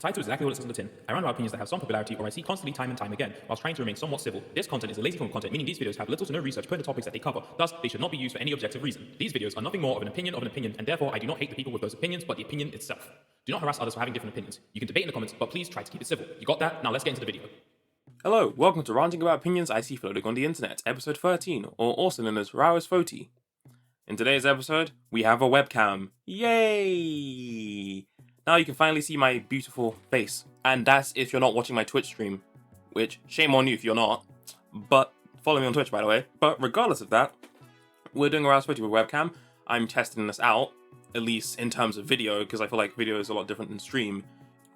Title is exactly what it says on the tin. I rant about opinions that have some popularity or I see constantly time and time again, whilst trying to remain somewhat civil. This content is a lazy form of content, meaning these videos have little to no research put into topics that they cover, thus they should not be used for any objective reason. These videos are nothing more of an opinion, and therefore I do not hate the people with those opinions, but the opinion itself. Do not harass others for having different opinions. You can debate in the comments, but please try to keep it civil. You got that? Now let's get into the video. Hello, welcome to Ranting About Opinions I See Floating on the Internet, episode 13, or also known as RAOISFOTI. In today's episode, we have a webcam. Yay! Now you can finally see my beautiful face. And that's if you're not watching my Twitch stream. Which, shame on you if you're not. But, follow me on Twitch by the way. But regardless of that, we're doing a RAOISFOTI with webcam. I'm testing this out, at least in terms of video, because I feel like video is a lot different than stream.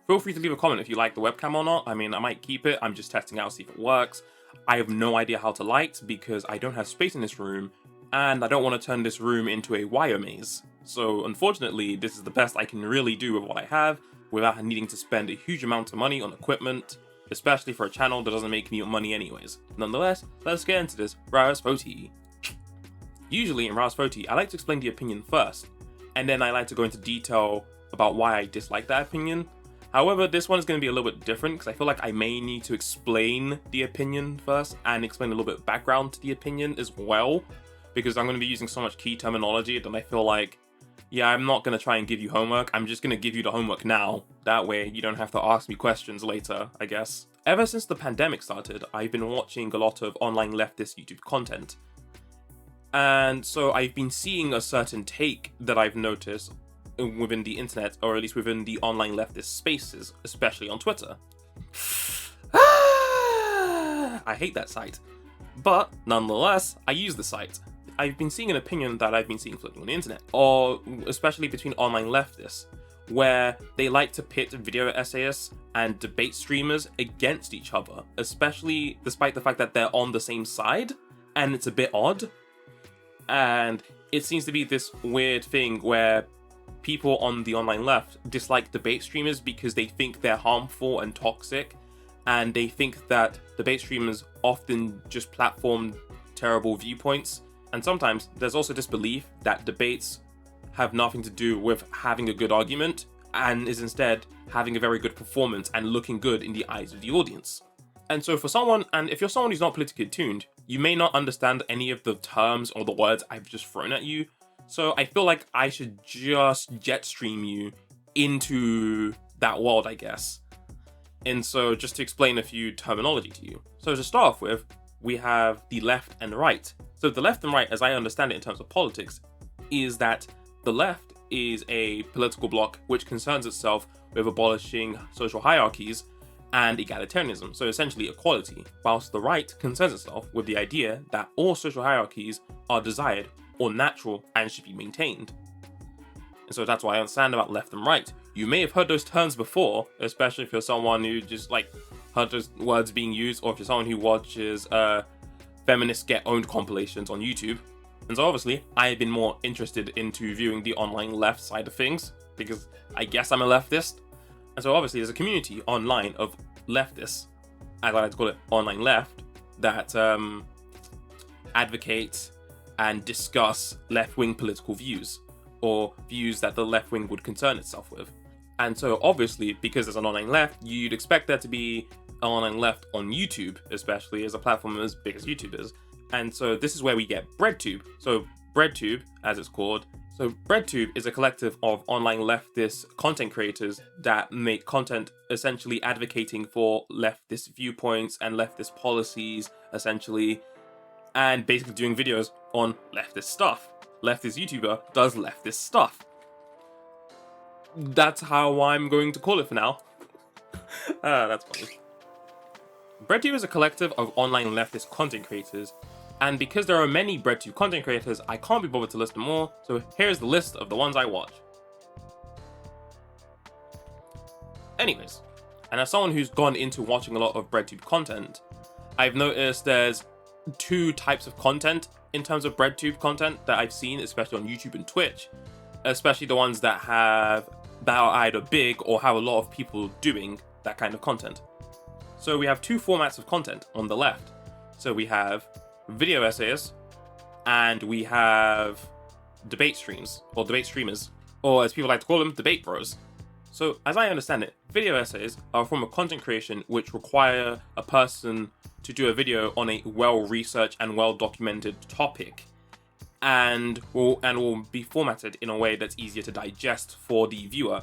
Feel free to leave a comment if you like the webcam or not. I mean, I might keep it. I'm just testing out, see if it works. I have no idea how to light because I don't have space in this room. And I don't want to turn this room into a wire maze. So unfortunately, this is the best I can really do with what I have without needing to spend a huge amount of money on equipment, especially for a channel that doesn't make me money anyways. Nonetheless, let's get into this RAOISFOTI. Usually in RAOISFOTI, I like to explain the opinion first, and then I like to go into detail about why I dislike that opinion. However, this one is going to be a little bit different because I feel like I may need to explain the opinion first and explain a little bit of background to the opinion as well, because I'm going to be using so much key terminology that I feel like, yeah, I'm not going to try and give you homework, I'm just going to give you the homework now. That way you don't have to ask me questions later, I guess. Ever since the pandemic started, I've been watching a lot of online leftist YouTube content. And so I've been seeing a certain take that I've noticed within the internet, or at least within the online leftist spaces, especially on Twitter. I hate that site. But nonetheless, I use the site. I've been seeing an opinion that I've been seeing floating on the internet, or especially between online leftists, where they like to pit video essayists and debate streamers against each other, especially despite the fact that they're on the same side, and it's a bit odd. And it seems to be this weird thing where people on the online left dislike debate streamers because they think they're harmful and toxic, and they think that debate streamers often just platform terrible viewpoints. And sometimes there's also this belief that debates have nothing to do with having a good argument and is instead having a very good performance and looking good in the eyes of the audience. And so for someone, and if you're someone who's not politically attuned, you may not understand any of the terms or the words I've just thrown at you. So I feel like I should just jet stream you into that world, I guess. And so just to explain a few terminology to you. So to start off with, we have the left and right. So the left and right, as I understand it in terms of politics, is that the left is a political bloc which concerns itself with abolishing social hierarchies and egalitarianism, so essentially equality, whilst the right concerns itself with the idea that all social hierarchies are desired or natural and should be maintained. And so that's why I understand about left and right. You may have heard those terms before, especially if you're someone who just heard those words being used, or if you're someone who watches feminists get owned compilations on YouTube. And so obviously I've been more interested into viewing the online left side of things because I guess I'm a leftist. And so obviously there's a community online of leftists, as I like to call it, online left, that advocate and discuss left-wing political views, or views that the left wing would concern itself with. And so obviously, because there's an online left, you'd expect there to be an online left on YouTube, especially as a platform as big as YouTube is. And so this is where we get BreadTube. So BreadTube, as it's called. So BreadTube is a collective of online leftist content creators that make content essentially advocating for leftist viewpoints and leftist policies, essentially, and basically doing videos on leftist stuff. Leftist YouTuber does leftist stuff. That's how I'm going to call it for now. That's funny. BreadTube is a collective of online leftist content creators, and because there are many BreadTube content creators, I can't be bothered to list them all, so here's the list of the ones I watch. Anyways, and as someone who's gone into watching a lot of BreadTube content, I've noticed there's two types of content in terms of BreadTube content that I've seen, especially on YouTube and Twitch, especially the ones that are either big or have a lot of people doing that kind of content. So we have two formats of content on the left. So we have video essayists and we have debate streams, or debate streamers, or as people like to call them, debate bros. So, as I understand it, video essays are a form of content creation which require a person to do a video on a well-researched and well-documented topic, and will be formatted in a way that's easier to digest for the viewer.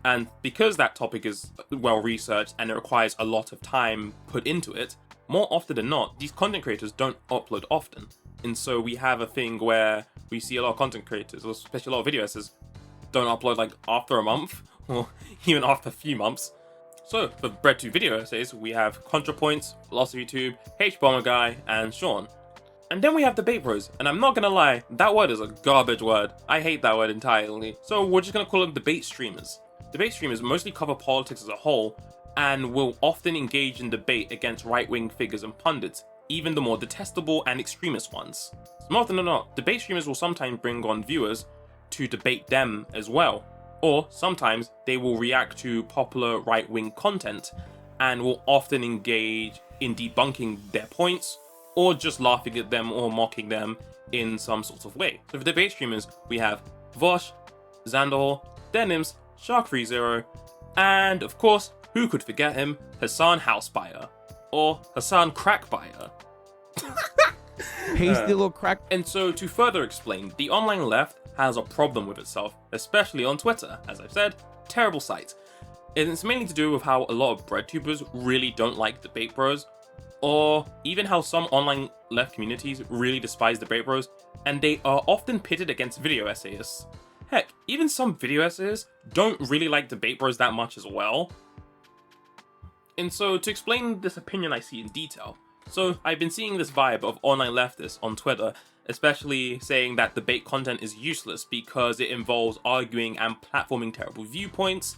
And because that topic is well-researched and it requires a lot of time put into it, more often than not, these content creators don't upload often. And so we have a thing where we see a lot of content creators, or especially a lot of video essays, don't upload like after a month, or even after a few months. So, for Bread to Video Essays, we have ContraPoints, VelocityTube, H-Bomber Guy, and Sean. And then we have Debate Bros, and I'm not gonna lie, that word is a garbage word. I hate that word entirely. So we're just gonna call them debate streamers. Debate streamers mostly cover politics as a whole, and will often engage in debate against right-wing figures and pundits, even the more detestable and extremist ones. More often than not, debate streamers will sometimes bring on viewers to debate them as well. Or sometimes they will react to popular right-wing content and will often engage in debunking their points or just laughing at them or mocking them in some sort of way. So for debate streamers, we have Vosh, Xandor, Denims, Shark30, and of course, who could forget him, Hassan Housebuyer, or Hassan Crackbuyer. Pasty little crack. And so to further explain, the online left has a problem with itself, especially on Twitter. As I've said, terrible site. And it's mainly to do with how a lot of breadtubers really don't like debate bros, or even how some online left communities really despise debate bros, and they are often pitted against video essayists. Heck, even some video essayists don't really like debate bros that much as well. And so to explain this opinion I see in detail, so I've been seeing this vibe of online leftists on Twitter, especially saying that debate content is useless because it involves arguing and platforming terrible viewpoints,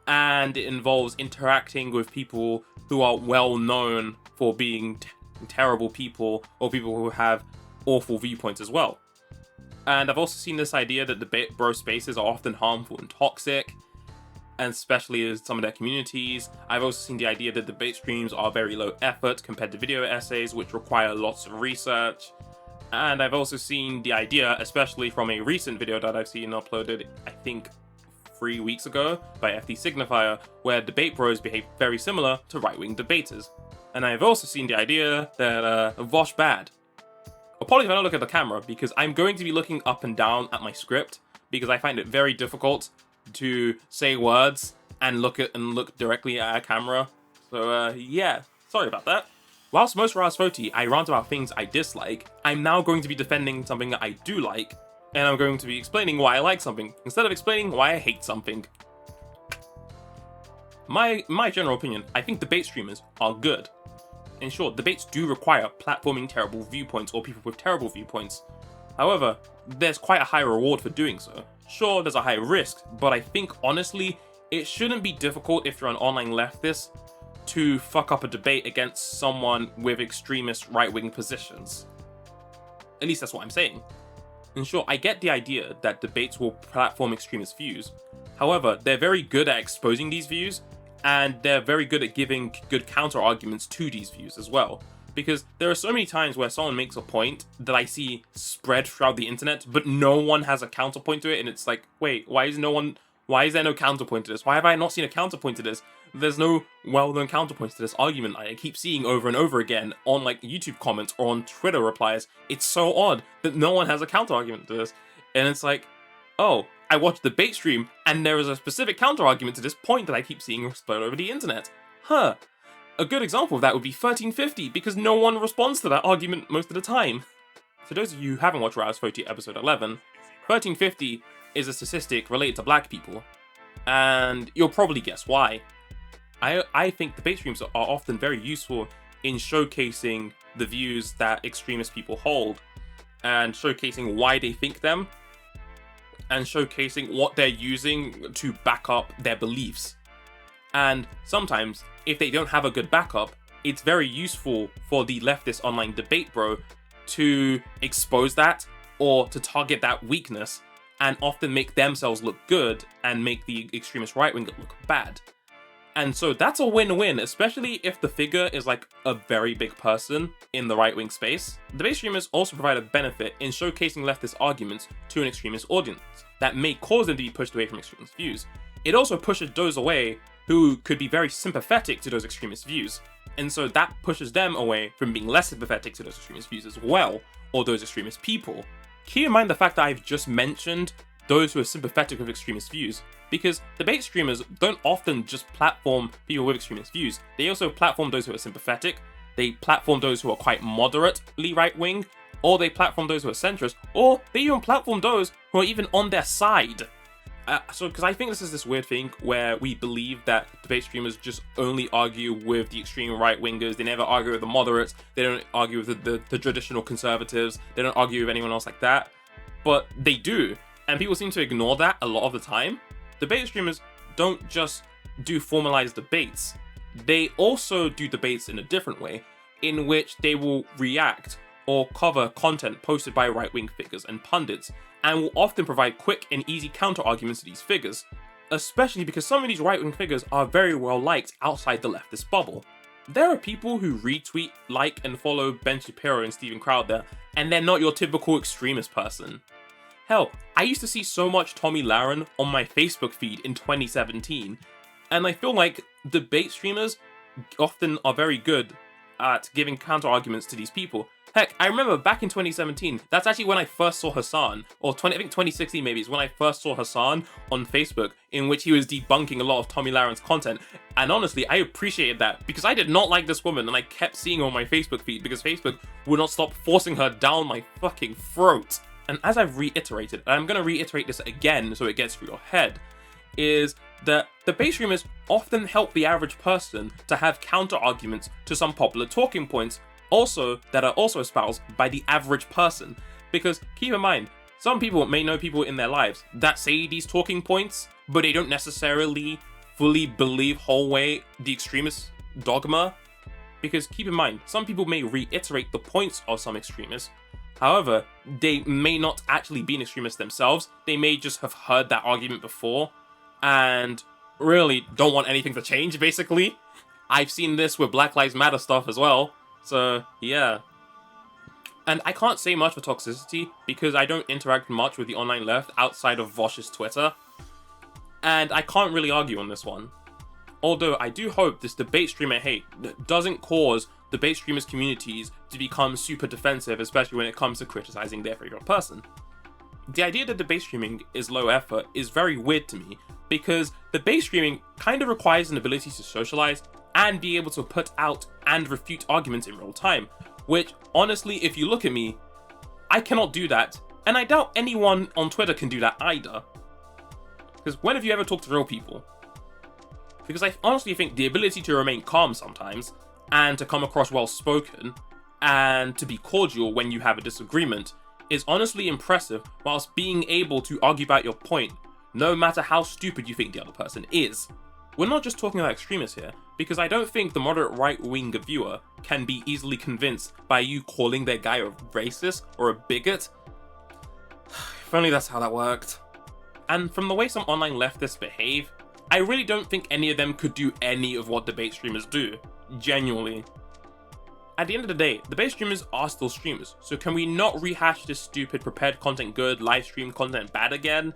and it involves interacting with people who are well known for being terrible people, or people who have awful viewpoints as well. And I've also seen this idea that debate bro spaces are often harmful and toxic, and especially in some of their communities. I've also seen the idea that debate streams are very low effort compared to video essays, which require lots of research. And I've also seen the idea, especially from a recent video that I've seen uploaded, I think 3 weeks ago, by FD Signifier, where debate bros behave very similar to right-wing debaters. And I've also seen the idea that Vosh bad. Apologies if I don't look at the camera, because I'm going to be looking up and down at my script, because I find it very difficult to say words and look directly at a camera. So yeah, sorry about that. Whilst most RAOISFOTI I rant about things I dislike, I'm now going to be defending something that I do like, and I'm going to be explaining why I like something, instead of explaining why I hate something. My general opinion, I think debate streamers are good. In short, debates do require platforming terrible viewpoints or people with terrible viewpoints. However, there's quite a high reward for doing so. Sure, there's a high risk, but I think honestly, it shouldn't be difficult if you're an online leftist to fuck up a debate against someone with extremist right-wing positions. At least that's what I'm saying. In short, I get the idea that debates will platform extremist views. However, they're very good at exposing these views, and they're very good at giving good counter-arguments to these views as well. Because there are so many times where someone makes a point that I see spread throughout the internet, but no one has a counterpoint to it, and it's like, wait, why is there no counterpoint to this? Why have I not seen a counterpoint to this? There's no well-known counterpoints to this argument I keep seeing over and over again on like YouTube comments or on Twitter replies. It's so odd that no one has a counter-argument to this. And it's like, oh, I watched the debate stream and there is a specific counter-argument to this point that I keep seeing explode over the internet. Huh. A good example of that would be 1350, because no one responds to that argument most of the time. For those of you who haven't watched RAOISFOTI episode 11, 1350 is a statistic related to black people. And you'll probably guess why. I think debate streams are often very useful in showcasing the views that extremist people hold, and showcasing why they think them, and showcasing what they're using to back up their beliefs. And sometimes, if they don't have a good backup, it's very useful for the leftist online debate bro to expose that, or to target that weakness, and often make themselves look good and make the extremist right wing look bad. And so that's a win-win, especially if the figure is like a very big person in the right-wing space. Debate streamers also provide a benefit in showcasing leftist arguments to an extremist audience that may cause them to be pushed away from extremist views. it also pushes those away who could be very sympathetic to those extremist views. And so that pushes them away from being less sympathetic to those extremist views as well, or those extremist people. Keep in mind the fact that I've just mentioned those who are sympathetic with extremist views, because debate streamers don't often just platform people with extremist views. They also platform those who are sympathetic, they platform those who are quite moderately right-wing, or they platform those who are centrist, or they even platform those who are even on their side. Because I think this is this weird thing where we believe that debate streamers just only argue with the extreme right-wingers, they never argue with the moderates, they don't argue with the traditional conservatives, they don't argue with anyone else like that, but they do, and people seem to ignore that a lot of the time. Debate streamers don't just do formalized debates, they also do debates in a different way, in which they will react or cover content posted by right-wing figures and pundits, and will often provide quick and easy counter-arguments to these figures, especially because some of these right-wing figures are very well liked outside the leftist bubble. There are people who retweet, like, and follow Ben Shapiro and Steven Crowder, and they're not your typical extremist person. Hell, I used to see so much Tommy Lahren on my Facebook feed in 2017, and I feel like debate streamers often are very good at giving counter-arguments to these people. Heck, I remember back in 2017, that's actually when I first saw Hassan, or I think 2016 maybe, is when I first saw Hassan on Facebook, in which he was debunking a lot of Tommy Lahren's content. And honestly, I appreciated that, because I did not like this woman, and I kept seeing her on my Facebook feed, because Facebook would not stop forcing her down my fucking throat. And as I've reiterated, and I'm going to reiterate this again so it gets through your head, is that debate streamers often help the average person to have counter-arguments to some popular talking points, that are also espoused by the average person. Because keep in mind, some people may know people in their lives that say these talking points, but they don't necessarily fully believe whole way the extremist dogma. Because keep in mind, some people may reiterate the points of some extremists, however, they may not actually be an extremist themselves, they may just have heard that argument before, and really don't want anything to change, basically. I've seen this with Black Lives Matter stuff as well. So, yeah. And I can't say much for toxicity because I don't interact much with the online left outside of Vosh's Twitter. And I can't really argue on this one. Although I do hope this debate streamer hate doesn't cause debate streamers' communities to become super defensive, especially when it comes to criticizing their favorite person. The idea that debate streaming is low effort is very weird to me because debate streaming kind of requires an ability to socialize and be able to put out and refute arguments in real time, which honestly, if you look at me, I cannot do that, and I doubt anyone on Twitter can do that either. Because when have you ever talked to real people? Because I honestly think the ability to remain calm sometimes, and to come across well spoken, and to be cordial when you have a disagreement, is honestly impressive, whilst being able to argue about your point, no matter how stupid you think the other person is. We're not just talking about extremists here, because I don't think the moderate right-wing viewer can be easily convinced by you calling their guy a racist or a bigot. If only that's how that worked. And from the way some online leftists behave, I really don't think any of them could do any of what debate streamers do. Genuinely. At the end of the day, debate streamers are still streamers, so can we not rehash this stupid prepared content good, live stream content bad again?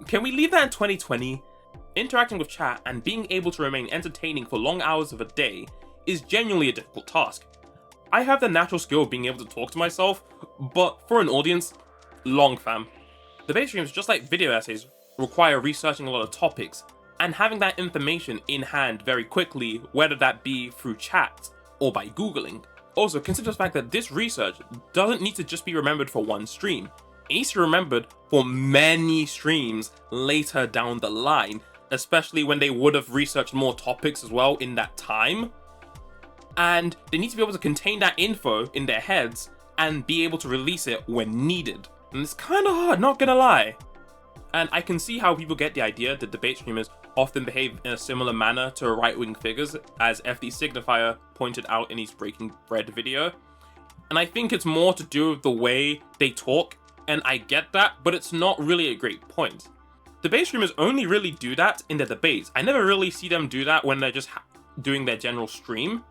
Can we leave that in 2020? Interacting with chat and being able to remain entertaining for long hours of a day is genuinely a difficult task. I have the natural skill of being able to talk to myself, but for an audience, long fam. Debate streams, just like video essays, require researching a lot of topics and having that information in hand very quickly, whether that be through chat or by Googling. Also, consider the fact that this research doesn't need to just be remembered for one stream. It needs to be remembered for many streams later down the line, especially when they would have researched more topics as well in that time. And they need to be able to contain that info in their heads and be able to release it when needed. And it's kind of hard, not gonna lie. And I can see how people get the idea that debate streamers often behave in a similar manner to right-wing figures, as FD Signifier pointed out in his Breaking Bread video. And I think it's more to do with the way they talk, and I get that, but it's not really a great point. Debate streamers only really do that in their debates. I never really see them do that when they're just doing their general stream.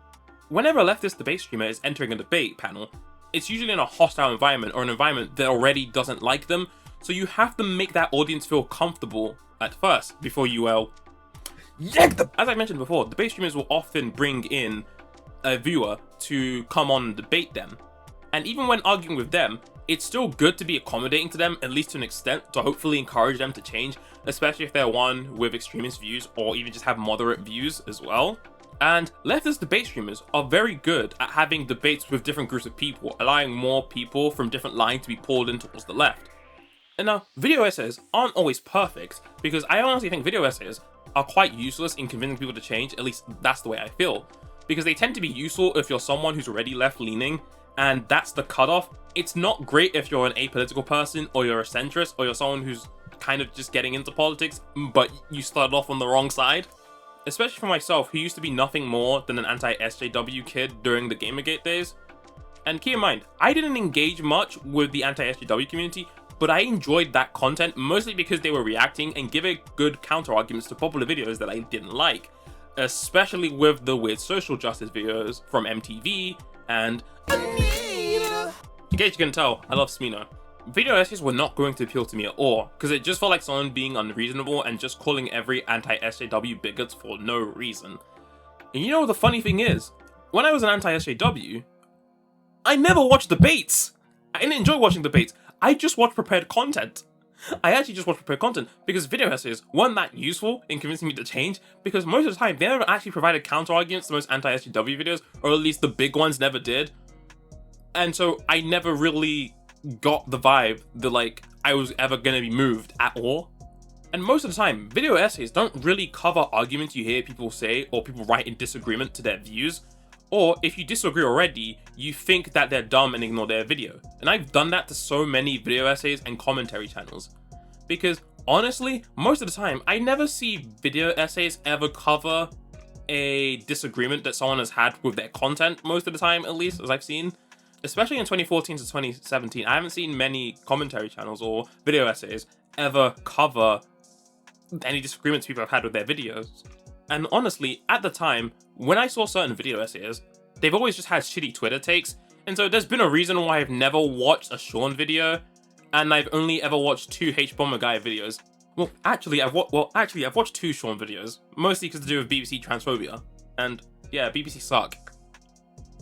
Whenever a leftist debate streamer is entering a debate panel, it's usually in a hostile environment or an environment that already doesn't like them, So you have to make that audience feel comfortable at first before you yank them. As I mentioned before, debate streamers will often bring in a viewer to come on and debate them. And even when arguing with them, it's still good to be accommodating to them, at least to an extent, to hopefully encourage them to change, especially if they're one with extremist views or even just have moderate views as well. And leftist debate streamers are very good at having debates with different groups of people, allowing more people from different lines to be pulled in towards the left. And now, video essays aren't always perfect, because I honestly think video essays are quite useless in convincing people to change, at least that's the way I feel. Because they tend to be useful if you're someone who's already left-leaning, and that's the cutoff. It's not great if you're an apolitical person, or you're a centrist, or you're someone who's kind of just getting into politics, but you started off on the wrong side. Especially for myself, who used to be nothing more than an anti-SJW kid during the Gamergate days. And keep in mind, I didn't engage much with the anti-SJW community, but I enjoyed that content mostly because they were reacting and giving good counter-arguments to popular videos that I didn't like. Especially with the weird social justice videos from MTV and Anita. In case you can tell, I love Smino. Video essays were not going to appeal to me at all, because it just felt like someone being unreasonable and just calling every anti-SJW bigots for no reason. And you know what the funny thing is? When I was an anti-SJW, I never watched debates! I didn't enjoy watching debates, I just watched prepared content. I actually just watched prepared content because video essays weren't that useful in convincing me to change, because most of the time they never actually provided counter-arguments to most anti-SJW videos, or at least the big ones never did. And so I never really got the vibe that like I was ever gonna be moved at all. And most of the time, video essays don't really cover arguments you hear people say or people write in disagreement to their views. Or if you disagree already, you think that they're dumb and ignore their video. And I've done that to so many video essays and commentary channels. Because honestly, most of the time, I never see video essays ever cover a disagreement that someone has had with their content, most of the time at least, as I've seen. Especially in 2014 to 2017, I haven't seen many commentary channels or video essays ever cover any disagreements people have had with their videos. And honestly, at the time, when I saw certain video essays, they've always just had shitty Twitter takes, and so there's been a reason why I've never watched a Sean video, and I've only ever watched 2 H-Bomber Guy videos. Well, actually, I've watched 2 Sean videos, mostly because to do with BBC transphobia, and yeah, BBC suck.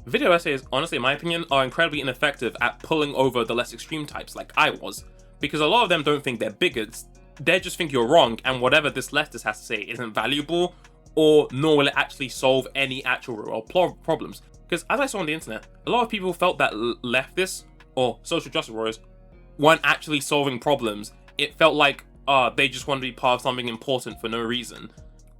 Video essays, honestly, in my opinion, are incredibly ineffective at pulling over the less extreme types like I was, because a lot of them don't think they're bigots, they just think you're wrong, and whatever this leftist has to say isn't valuable, or nor will it actually solve any actual real problems. Because as I saw on the internet, a lot of people felt that leftists, or social justice warriors, weren't actually solving problems. It felt like, they just want to be part of something important for no reason.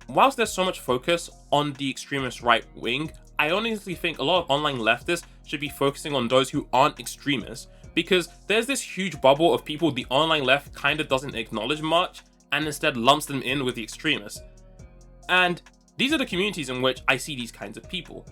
Whilst there's so much focus on the extremist right wing, I honestly think a lot of online leftists should be focusing on those who aren't extremists, because there's this huge bubble of people the online left kind of doesn't acknowledge much, and instead lumps them in with the extremists. And these are the communities in which I see these kinds of people.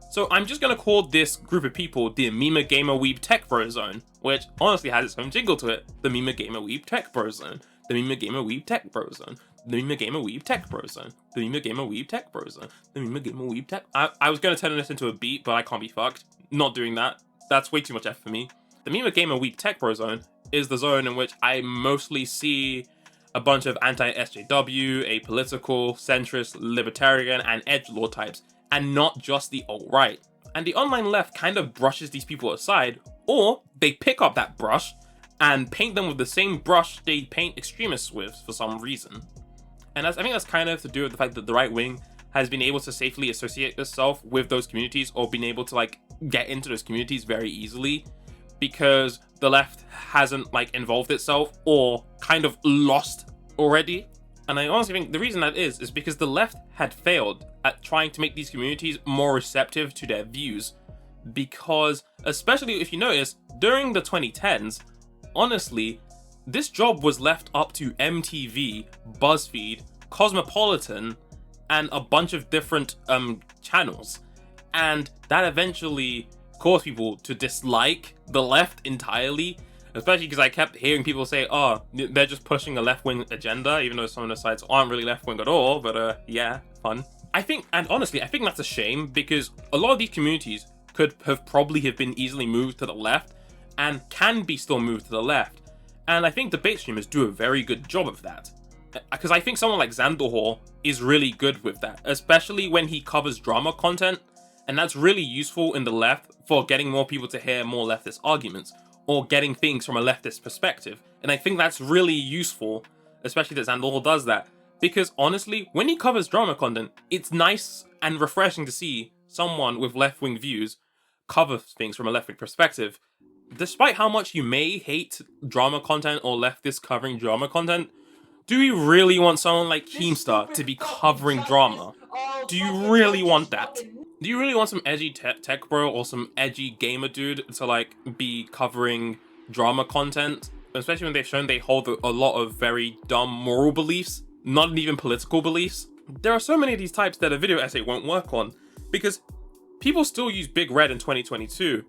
So I'm just going to call this group of people the Meme Gamer Weeb Tech Bro Zone, which honestly has its own jingle to it. The Meme Gamer Weeb Tech Bro Zone. The Meme Gamer Weeb Tech Bro Zone. The Meme Gamer Weeb Tech Bro Zone. The Meme Gamer Weeb Tech Bro Zone. The Meme Gamer Weeb Tech... I was going to turn this into a beat, but I can't be fucked. Not doing that. That's way too much effort for me. The Meme Gamer Weeb Tech Bro Zone is the zone in which I mostly see a bunch of anti-SJW, apolitical, centrist, libertarian, and edgelord types, and not just the alt-right. And the online left kind of brushes these people aside, or they pick up that brush and paint them with the same brush they paint extremists with for some reason. And I think that's kind of to do with the fact that the right wing has been able to safely associate itself with those communities, or been able to like get into those communities very easily, because the left hasn't like involved itself or kind of lost already. And I honestly think the reason that is because the left had failed at trying to make these communities more receptive to their views. Because, especially if you notice, during the 2010s, honestly, this job was left up to MTV, BuzzFeed, Cosmopolitan, and a bunch of different channels. And that eventually caused people to dislike the left entirely, especially because I kept hearing people say, oh, they're just pushing a left-wing agenda, even though some of the sites aren't really left-wing at all, but yeah, fun. I think that's a shame, because a lot of these communities could have probably been easily moved to the left, and can be still moved to the left. And I think debate streamers do a very good job of that. Because I think someone like Xandalhor is really good with that, especially when he covers drama content, and that's really useful in the left for getting more people to hear more leftist arguments, or getting things from a leftist perspective. And I think that's really useful, especially that Xandalhor does that, because honestly, when he covers drama content, it's nice and refreshing to see someone with left-wing views cover things from a left-wing perspective. Despite how much you may hate drama content or leftists covering drama content, do you really want someone like Keemstar to be covering drama? Do you really want that? Do you really want some edgy tech bro or some edgy gamer dude to like be covering drama content? Especially when they've shown they hold a lot of very dumb moral beliefs, not even political beliefs. There are so many of these types that a video essay won't work on, because people still use Big Red in 2022,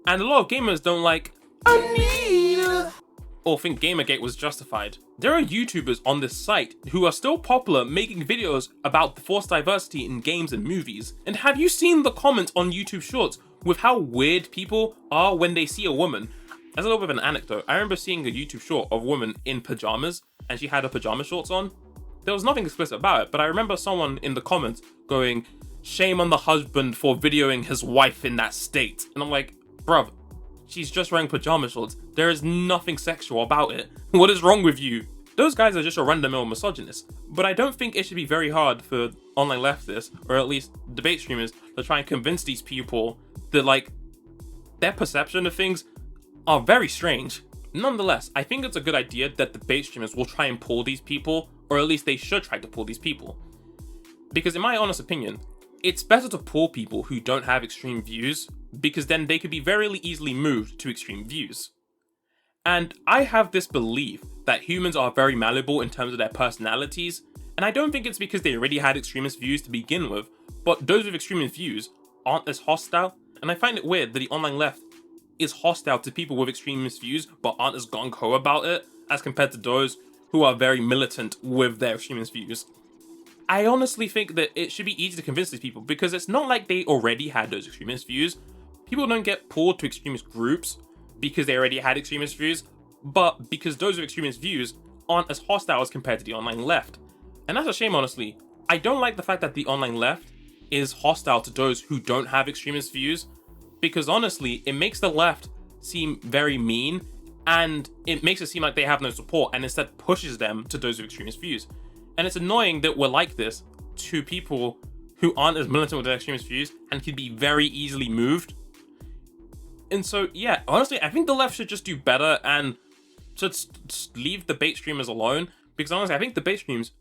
and a lot of gamers don't like Anita or think Gamergate was justified. There are YouTubers on this site who are still popular making videos about the forced diversity in games and movies. And have you seen the comments on YouTube Shorts with how weird people are when they see a woman? As a little bit of an anecdote, I remember seeing a YouTube short of a woman in pajamas, and she had her pajama shorts on. There was nothing explicit about it, but I remember someone in the comments going, "Shame on the husband for videoing his wife in that state." And I'm like, bruv, she's just wearing pajama shorts. There is nothing sexual about it. What is wrong with you? Those guys are just a run-of-the-mill misogynist. But I don't think it should be very hard for online leftists, or at least debate streamers, to try and convince these people that, like, their perception of things are very strange. Nonetheless, I think it's a good idea that debate streamers will try and pull these people, or at least they should try to pull these people. Because in my honest opinion, it's better to pull people who don't have extreme views, because then they could be very easily moved to extreme views. And I have this belief that humans are very malleable in terms of their personalities, and I don't think it's because they already had extremist views to begin with, but those with extremist views aren't as hostile. And I find it weird that the online left is hostile to people with extremist views but aren't as gung-ho about it as compared to those who are very militant with their extremist views. I honestly think that it should be easy to convince these people, because it's not like they already had those extremist views. People don't get pulled to extremist groups because they already had extremist views, but because those with extremist views aren't as hostile as compared to the online left. And that's a shame, honestly. I don't like the fact that the online left is hostile to those who don't have extremist views, because honestly, it makes the left seem very mean, and it makes it seem like they have no support, and instead pushes them to those with extremist views. And it's annoying that we're like this to people who aren't as militant with their extremist views and can be very easily moved. And so, yeah, honestly, I think the left should just do better and should leave debate streamers alone, because honestly, I think debate streams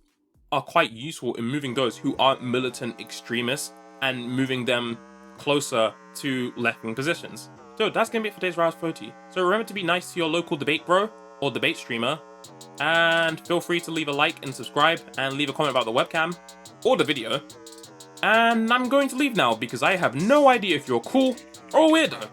are quite useful in moving those who aren't militant extremists and moving them closer to left-wing positions. So that's going to be it for today's RAOISFOTI. So remember to be nice to your local debate bro or debate streamer, and feel free to leave a like and subscribe and leave a comment about the webcam or the video. And I'm going to leave now because I have no idea if you're cool or a weirdo.